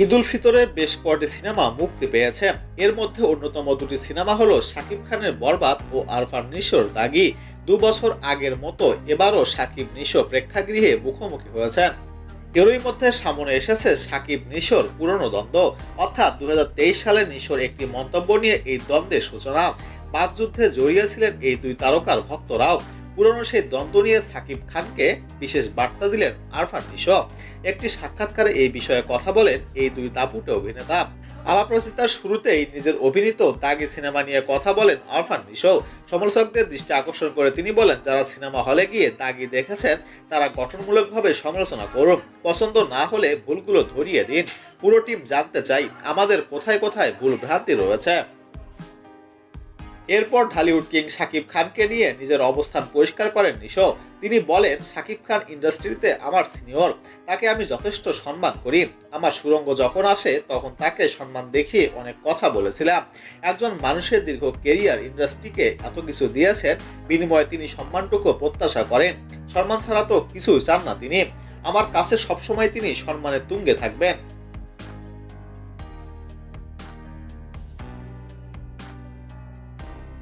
ঈদ উল ফিতরের বেশ কয়েকটি সিনেমা মুক্তি পেয়েছে। এর মধ্যে অন্যতম দুটি সিনেমা হলো শাকিব খানের বরবাদ ও আরফান নিশোর দাগি। ২ বছর আগের মতো এবারও শাকিব নিশো প্রেক্ষাগৃহে মুখোমুখি হয়েছেন। এরই মধ্যে সামনে এসেছে শাকিব নিশোর পুরনো দ্বন্দ্ব, অর্থাৎ ২০২৩ সালে নিশোর একটি মন্তব্য নিয়ে এই দ্বন্দ্বের সূচনা। বাকযুদ্ধে জড়িয়েছিলেন এই দুই তারকার ভক্তরাও। পুরনো সেই দ্বন্দ্ব নিয়ে শাকিব খানকে বিশেষ বার্তা দিলেন আরফান নিশো। একটি সাক্ষাৎকারে এই বিষয়ে কথা বলেন এই দুই দাপুটে অভিনেতা। আলাপরচিতার শুরুতেই নিজের অভিনীত দাগি সিনেমা নিয়ে কথা বলেন আরফান নিশো। সমালোচকদের দৃষ্টি আকর্ষণ করে তিনি বলেন, যারা সিনেমা হলে গিয়ে দাগি দেখেছেন তারা গঠনমূলকভাবে সমালোচনা করুন, পছন্দ না হলে ভুলগুলো ধরিয়ে দিন। পুরো টিম জানতে চাই আমাদের কোথায় কোথায় ভুল ভ্রান্তি রয়েছে। এরপর ঢালিউড কিং শাকিব খানকে নিয়ে নিজের অবস্থান পরিষ্কার করেন নিশো। তিনি বলেন, শাকিব খান ইন্ডাস্ট্রিতে আমার সিনিয়র, তাকে আমি যথেষ্ট সম্মান করি। আমার সুড়ঙ্গ যখন আসে তখন তাকে সম্মান দেখিয়ে অনেক কথা বলেছিলাম। একজন মানুষের দীর্ঘ কেরিয়ার ইন্ডাস্ট্রিকে এত কিছু দিয়েছেন, বিনিময়ে তিনি সম্মানটুকু প্রত্যাশা করেন। সম্মান ছাড়া তো কিছুই চান না তিনি। আমার কাছে সবসময় তিনি সম্মানের তুঙ্গে থাকবেন।